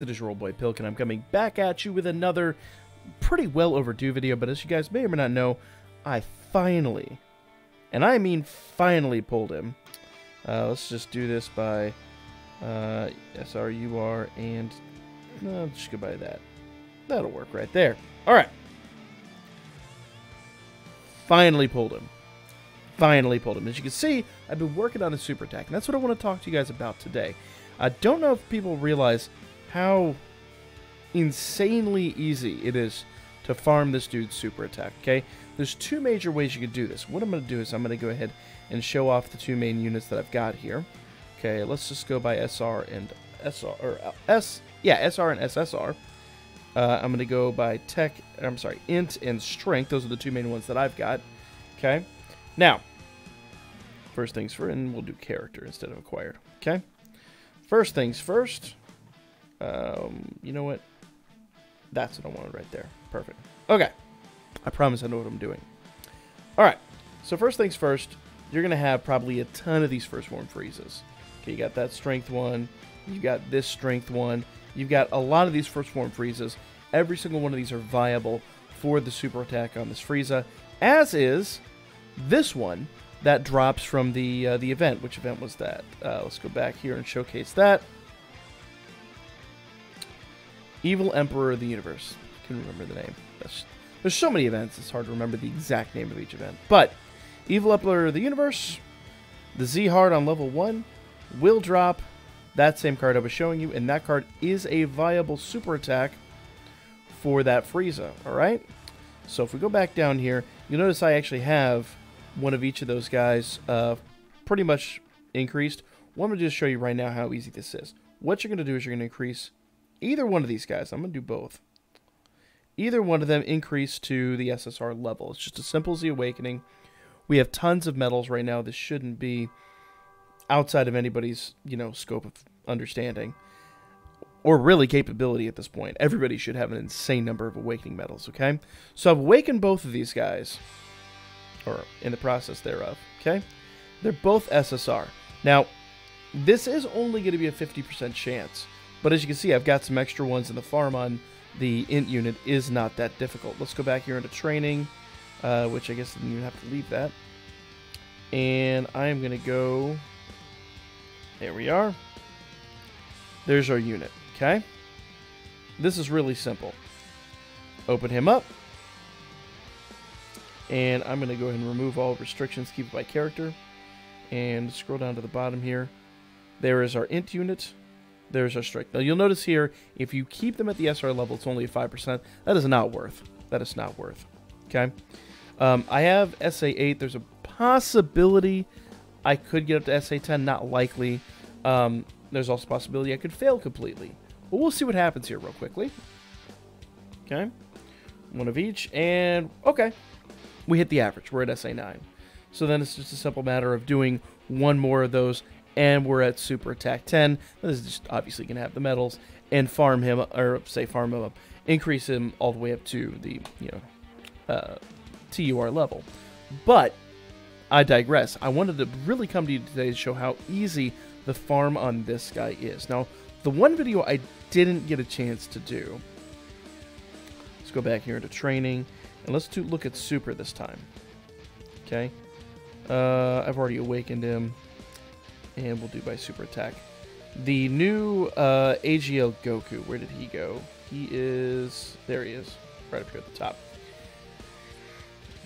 It is your old boy Pilk, and I'm coming back at you with another pretty well overdue video, but as you guys may or may not know, I finally, and I mean finally, pulled him. Let's just do this by SRUR, and just go by that. That'll work right there. Alright. Finally pulled him. Finally pulled him. As you can see, I've been working on a super attack, and that's what I want to talk to you guys about today. I don't know if people realize how insanely easy it is to farm this dude's super attack, okay? There's two major ways you can do this. What I'm going to do is I'm going to go ahead and show off the two main units that I've got here. Okay, let's just go by SR and SR, or SR and SSR. I'm going to go by Int and Strength. Those are the two main ones that I've got, okay? Now, first things first, and we'll do character instead of acquired, okay? First things first. You know what? That's what I wanted right there. Perfect. Okay. I promise I know what I'm doing. Alright. So first things first, you're going to have probably a ton of these first form freezes. Okay, you got that strength one. You got this strength one. You've got a lot of these first form freezes. Every single one of these are viable for the super attack on this Frieza, as is this one that drops from the event. Which event was that? Let's go back here and showcase that. Evil Emperor of the Universe. I can remember the name. There's so many events, it's hard to remember the exact name of each event. But, Evil Emperor of the Universe, the Z-Hard on level 1, will drop that same card I was showing you, and that card is a viable super attack for that Frieza, alright? So if we go back down here, you'll notice I actually have one of each of those guys pretty much increased. Well, I'm going to just show you right now how easy this is. What you're going to do is you're going to increase either one of these guys. I'm going to do both. Either one of them increase to the SSR level. It's just as simple as the Awakening. We have tons of medals right now. This shouldn't be outside of anybody's, scope of understanding. Or really capability at this point. Everybody should have an insane number of Awakening medals, okay? So I've awakened both of these guys. Or in the process thereof, okay? They're both SSR. Now, this is only going to be a 50% chance. But as you can see, I've got some extra ones, and the farm on the int unit is not that difficult. Let's go back here into training, which I guess I didn't even have to leave that. And I am going to go... There we are. There's our unit, okay? This is really simple. Open him up. And I'm going to go ahead and remove all restrictions, keep it by character. And scroll down to the bottom here. There is our int unit. There's our strength. Now, you'll notice here, if you keep them at the SR level, it's only a 5%. That is not worth. That is not worth. Okay? I have SA8. There's a possibility I could get up to SA10. Not likely. There's also a possibility I could fail completely. But we'll see what happens here real quickly. Okay? One of each. And, okay. We hit the average. We're at SA9. So then it's just a simple matter of doing one more of those, and we're at Super Attack 10. This is just obviously going to have the medals, and farm him, or say farm him up, increase him all the way up to the, TUR level. But, I digress. I wanted to really come to you today to show how easy the farm on this guy is. Now, the one video I didn't get a chance to do, let's go back here into training, and let's look at Super this time. Okay? I've already awakened him. And we'll do by super attack. The new AGL Goku, where did he go? There he is, right up here at the top.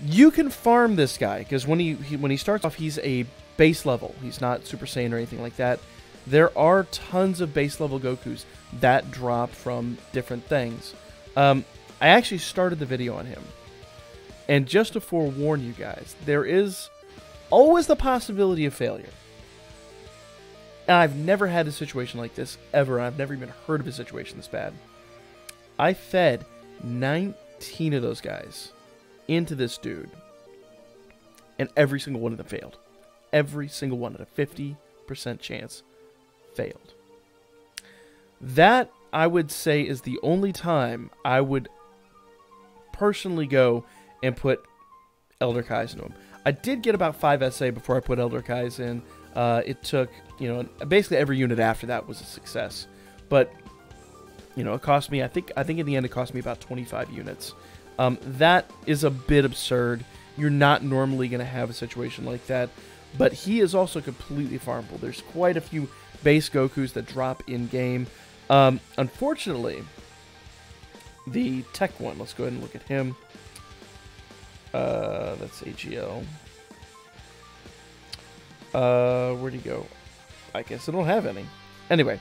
You can farm this guy, because when he starts off, he's a base level. He's not Super Saiyan or anything like that. There are tons of base level Gokus that drop from different things. I actually started the video on him. And just to forewarn you guys, there is always the possibility of failure. And I've never had a situation like this, ever. I've never even heard of a situation this bad. I fed 19 of those guys into this dude. And every single one of them failed. Every single one at a 50% chance failed. That, I would say, is the only time I would personally go and put Elder Kais into him. I did get about 5 SA before I put Elder Kais in. It took, basically every unit after that was a success. But You know, it cost me, I think in the end it cost me about 25 units. That is a bit absurd. You're not normally going to have a situation like that. But he is also completely farmable. There's quite a few base Gokus that drop in-game. Unfortunately, the tech one, let's go ahead and look at him. That's AGL. Where'd he go? I guess I don't have any. Anyway,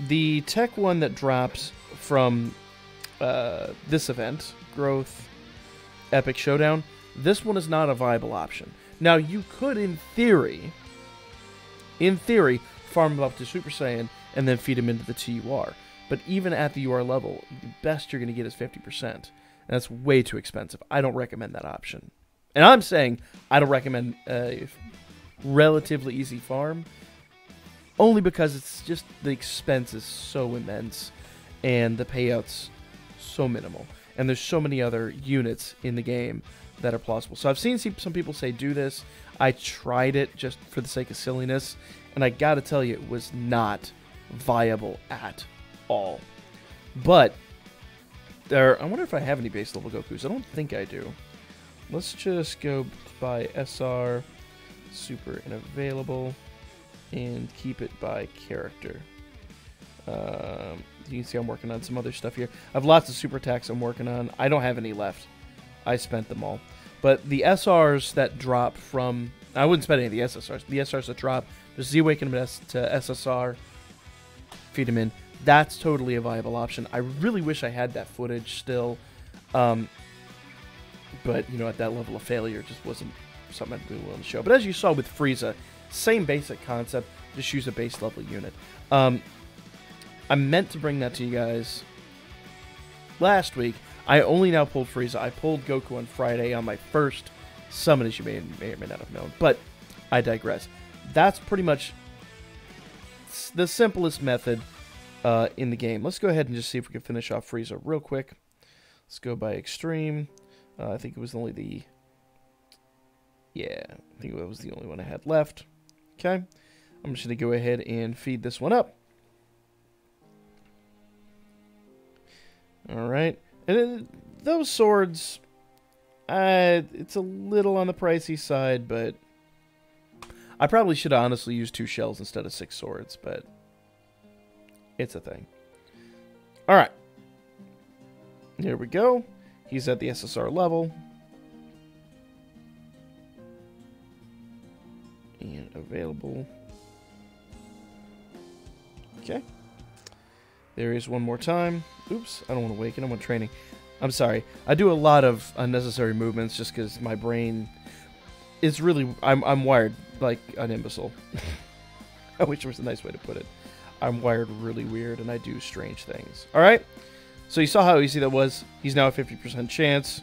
the tech one that drops from this event, Growth Epic Showdown, this one is not a viable option. Now, you could, in theory, farm him up to Super Saiyan and then feed him into the TUR. But even at the UR level, the best you're going to get is 50%. And that's way too expensive. I don't recommend that option. And I'm saying I don't recommend a relatively easy farm, only because it's just the expense is so immense and the payouts so minimal. And there's so many other units in the game that are plausible. So I've seen some people say do this. I tried it just for the sake of silliness, and I gotta tell you, it was not viable at all. But I wonder if I have any base level Gokus. I don't think I do. Let's just go by SR, super and available, and keep it by character. You can see I'm working on some other stuff here. I have lots of super attacks I'm working on. I don't have any left. I spent them all. But the SRs that drop from... I wouldn't spend any of the SSRs. The SRs that drop, just Z-Awaken them to SSR, feed them in. That's totally a viable option. I really wish I had that footage still. But, you know, at that level of failure, it just wasn't something I'd be willing to show. But as you saw with Frieza, same basic concept, just use a base level unit. I meant to bring that to you guys last week. I only now pulled Frieza. I pulled Goku on Friday on my first summon, as you may or may not have known. But I digress. That's pretty much the simplest method in the game. Let's go ahead and just see if we can finish off Frieza real quick. Let's go by Extreme. I think it was only the... Yeah, I think that was the only one I had left. Okay. I'm just going to go ahead and feed this one up. Alright. And those swords, it's a little on the pricey side, but I probably should have honestly used 2 shells instead of 6 swords, but it's a thing. Alright. Here we go. He's at the SSR level. And available. Okay. There is one more time. Oops, I don't want to awaken. I want training. I'm sorry. I do a lot of unnecessary movements just because my brain is really... I'm wired like an imbecile. I wish there was a nice way to put it. I'm wired really weird, and I do strange things. Alright? So you saw how easy that was. He's now a 50% chance.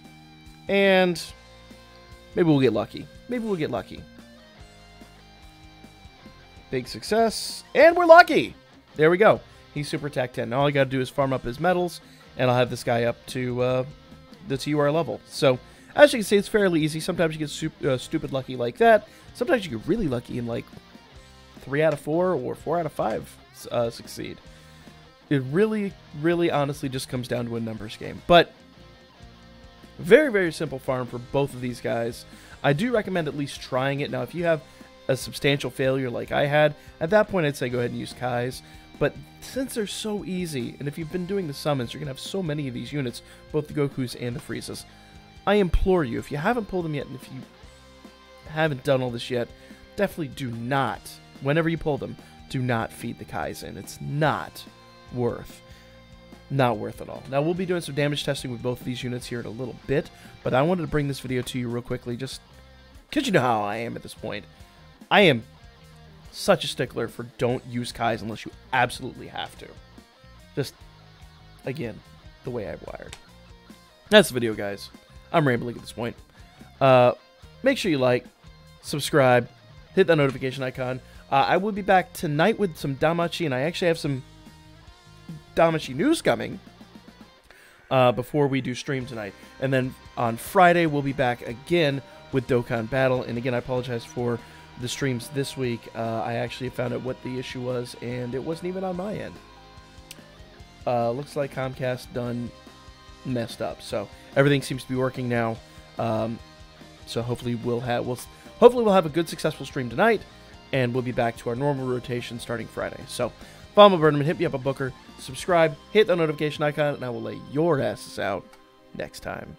And maybe we'll get lucky. Maybe we'll get lucky. Big success. And we're lucky! There we go. He's Super Attack 10. Now all I gotta do is farm up his medals, and I'll have this guy up to the TUR level. So, as you can see, it's fairly easy. Sometimes you get stupid lucky like that. Sometimes you get really lucky and like 3 out of 4 or 4 out of 5 succeed. It really, really honestly just comes down to a numbers game. But, very, very simple farm for both of these guys. I do recommend at least trying it. Now, if you have a substantial failure like I had, at that point I'd say go ahead and use Kai's. But since they're so easy, and if you've been doing the summons, you're going to have so many of these units, both the Gokus and the Friezas. I implore you, if you haven't pulled them yet, and if you haven't done all this yet, definitely do not, whenever you pull them, do not feed the Kais in. It's not worth at all. Now, we'll be doing some damage testing with both of these units here in a little bit, but I wanted to bring this video to you real quickly, just because you know how I am at this point. I am such a stickler for don't use Kais unless you absolutely have to. Just, again, the way I'm wired. That's the video, guys. I'm rambling at this point. Make sure you like, subscribe, hit that notification icon. I will be back tonight with some Damachi, and I actually have some Damachi news coming before we do stream tonight. And then on Friday, we'll be back again with Dokkan Battle. And again, I apologize for the streams this week. I actually found out what the issue was, and it wasn't even on my end. looks like Comcast done messed up. So everything seems to be working now. So hopefully we'll have a good, successful stream tonight, and we'll be back to our normal rotation starting Friday. So follow me, Burnham, hit me up a Booker, subscribe, hit the notification icon, and I will lay your asses out next time.